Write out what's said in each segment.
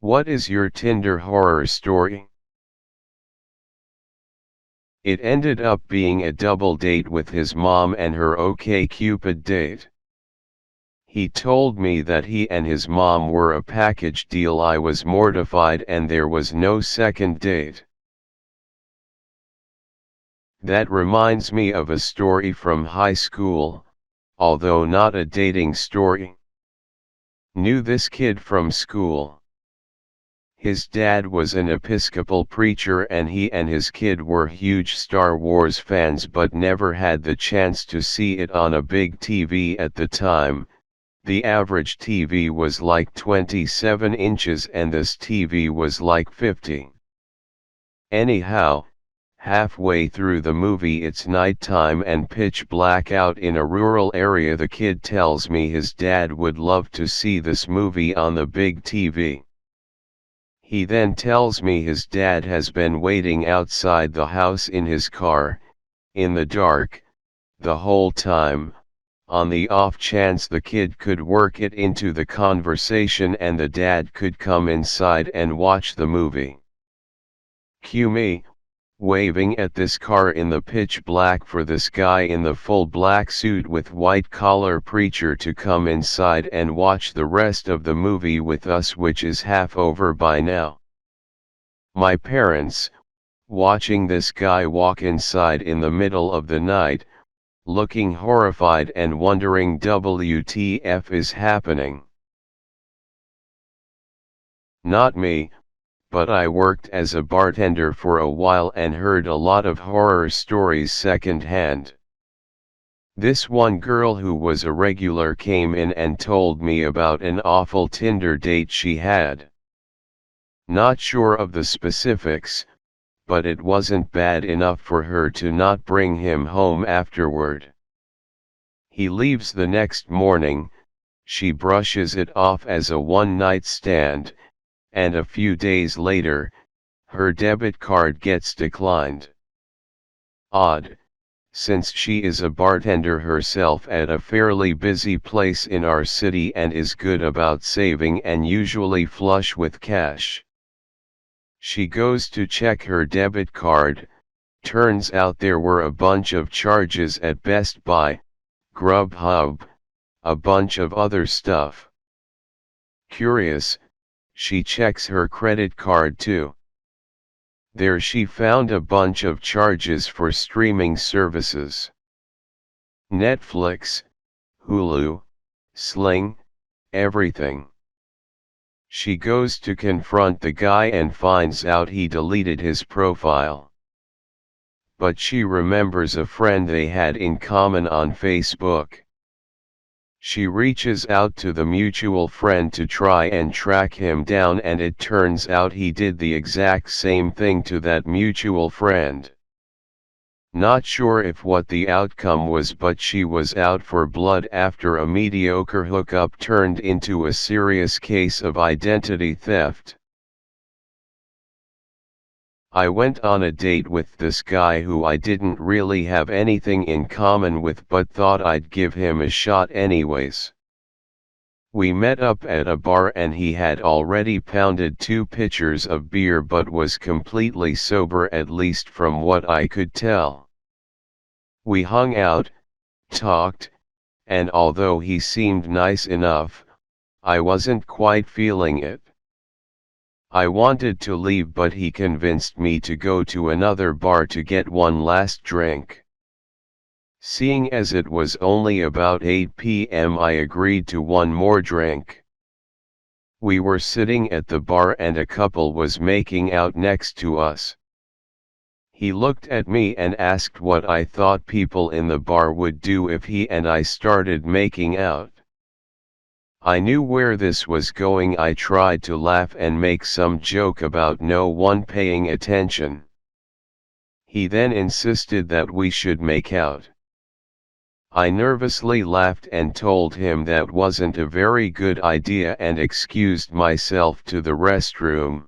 What is your Tinder horror story? It ended up being a double date with his mom and her OkCupid date. He told me that he and his mom were a package deal. I was mortified and there was no second date. That reminds me of a story from high school, although not a dating story. Knew this kid from school. His dad was an Episcopal preacher and he and his kid were huge Star Wars fans but never had the chance to see it on a big TV at the time. The average TV was like 27 inches and this TV was like 50. Anyhow, halfway through the movie it's nighttime and pitch black out in a rural area. The kid tells me his dad would love to see this movie on the big TV. He then tells me his dad has been waiting outside the house in his car, in the dark, the whole time, on the off chance the kid could work it into the conversation and the dad could come inside and watch the movie. Cue me, waving at this car in the pitch black for this guy in the full black suit with white collar preacher to come inside and watch the rest of the movie with us, which is half over by now. My parents, watching this guy walk inside in the middle of the night, looking horrified and wondering WTF is happening. Not me, but I worked as a bartender for a while and heard a lot of horror stories secondhand. This one girl who was a regular came in and told me about an awful Tinder date she had. Not sure of the specifics, but it wasn't bad enough for her to not bring him home afterward. He leaves the next morning, she brushes it off as a one-night stand, and a few days later, her debit card gets declined. Odd, since she is a bartender herself at a fairly busy place in our city and is good about saving and usually flush with cash. She goes to check her debit card, turns out there were a bunch of charges at Best Buy, Grubhub, a bunch of other stuff. Curious, she checks her credit card too. There she found a bunch of charges for streaming services. Netflix, Hulu, Sling, everything. She goes to confront the guy and finds out he deleted his profile. But she remembers a friend they had in common on Facebook. She reaches out to the mutual friend to try and track him down and it turns out he did the exact same thing to that mutual friend. Not sure if what the outcome was, but she was out for blood after a mediocre hookup turned into a serious case of identity theft. I went on a date with this guy who I didn't really have anything in common with but thought I'd give him a shot anyways. We met up at a bar and he had already pounded 2 pitchers of beer but was completely sober, at least from what I could tell. We hung out, talked, and although he seemed nice enough, I wasn't quite feeling it. I wanted to leave but he convinced me to go to another bar to get one last drink. Seeing as it was only about 8 p.m. I agreed to one more drink. We were sitting at the bar and a couple was making out next to us. He looked at me and asked what I thought people in the bar would do if he and I started making out. I knew where this was going. I tried to laugh and make some joke about no one paying attention. He then insisted that we should make out. I nervously laughed and told him that wasn't a very good idea and excused myself to the restroom.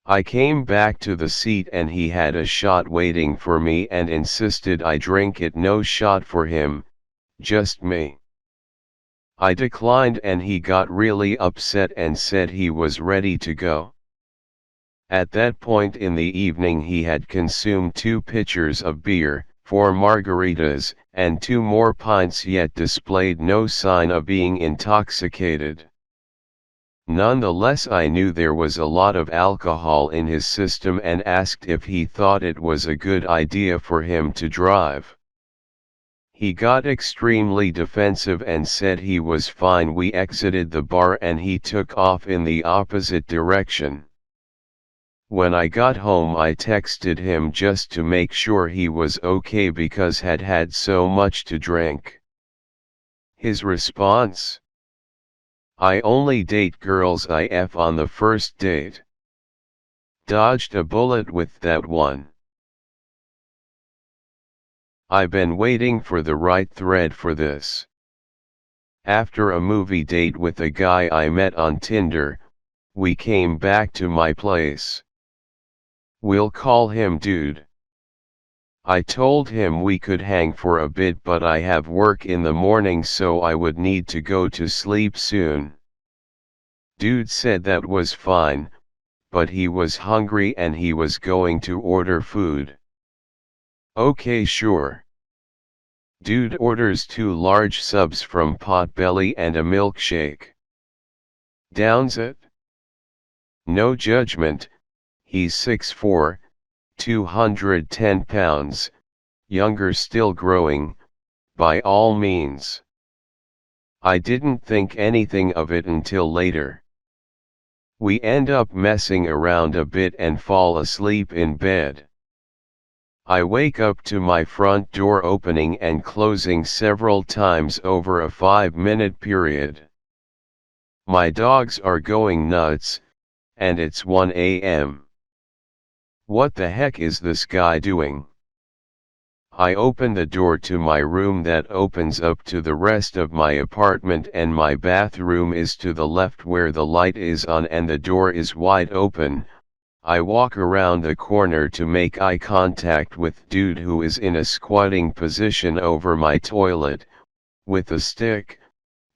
I came back to the seat and he had a shot waiting for me and insisted I drink it. No shot for him, just me. I declined and he got really upset and said he was ready to go. At that point in the evening he had consumed 2 pitchers of beer, 4 margaritas, and 2 more pints, yet displayed no sign of being intoxicated. Nonetheless, I knew there was a lot of alcohol in his system and asked if he thought it was a good idea for him to drive. He got extremely defensive and said he was fine. We exited the bar and he took off in the opposite direction. When I got home I texted him just to make sure he was okay because had so much to drink. His response: "I only date girls IF on the first date. Dodged a bullet with that one." I've been waiting for the right thread for this. After a movie date with a guy I met on Tinder, we came back to my place. We'll call him Dude. I told him we could hang for a bit, but I have work in the morning so I would need to go to sleep soon. Dude said that was fine, but he was hungry and he was going to order food. Okay, sure. Dude orders 2 large subs from Potbelly and a milkshake. Downs it. No judgment. He's 6'4", 210 pounds, younger, still growing, by all means. I didn't think anything of it until later. We end up messing around a bit and fall asleep in bed. I wake up to my front door opening and closing several times over a 5-minute period. My dogs are going nuts, and it's 1 a.m. What the heck is this guy doing? I open the door to my room that opens up to the rest of my apartment, and my bathroom is to the left where the light is on and the door is wide open. I walk around the corner to make eye contact with Dude, who is in a squatting position over my toilet, with a stick,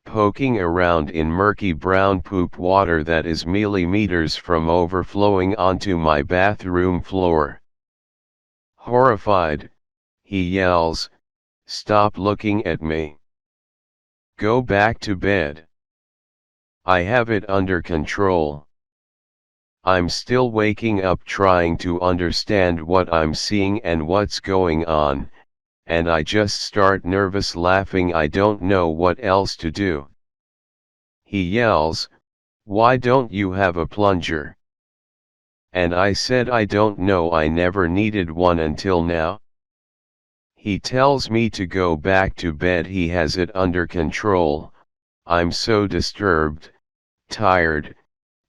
poking around in murky brown poop water that is millimeters from overflowing onto my bathroom floor. Horrified, he yells, "Stop looking at me. Go back to bed." I have it under control. I'm still waking up trying to understand what I'm seeing and what's going on, and I just start nervous laughing. I don't know what else to do. He yells, "Why don't you have a plunger?" And I said I don't know, I never needed one until now. He tells me to go back to bed. He has it under control. I'm so disturbed, tired,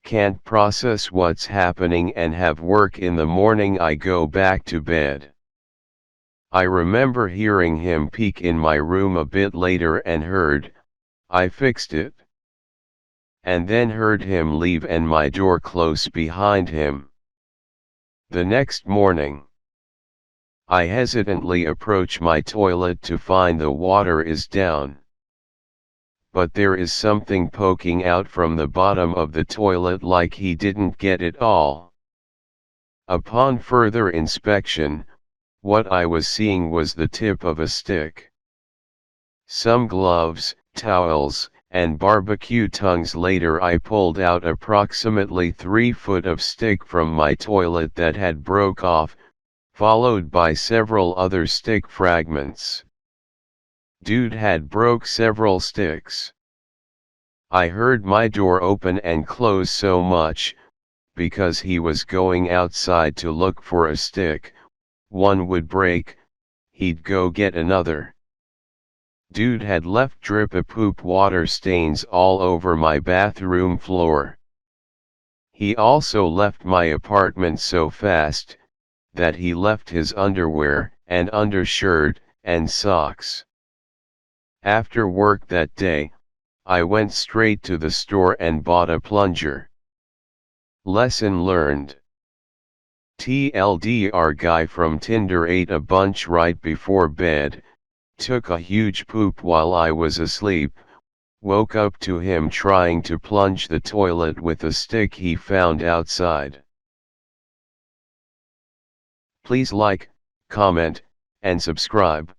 can't process what's happening and have work in the morning. I go back to bed. I remember hearing him peek in my room a bit later and heard, "I fixed it." And then heard him leave and my door close behind him. The next morning, I hesitantly approach my toilet to find the water is down. But there is something poking out from the bottom of the toilet, like he didn't get it all. Upon further inspection, what I was seeing was the tip of a stick. Some gloves, towels, and barbecue tongues later, I pulled out approximately 3 foot of stick from my toilet that had broke off, followed by several other stick fragments. Dude had broke several sticks. I heard my door open and close so much, because he was going outside to look for a stick. One would break, he'd go get another. Dude had left drip of poop water stains all over my bathroom floor. He also left my apartment so fast, that he left his underwear, and undershirt, and socks. After work that day, I went straight to the store and bought a plunger. Lesson learned. TLDR, guy from Tinder ate a bunch right before bed, took a huge poop while I was asleep, woke up to him trying to plunge the toilet with a stick he found outside. Please like, comment, and subscribe.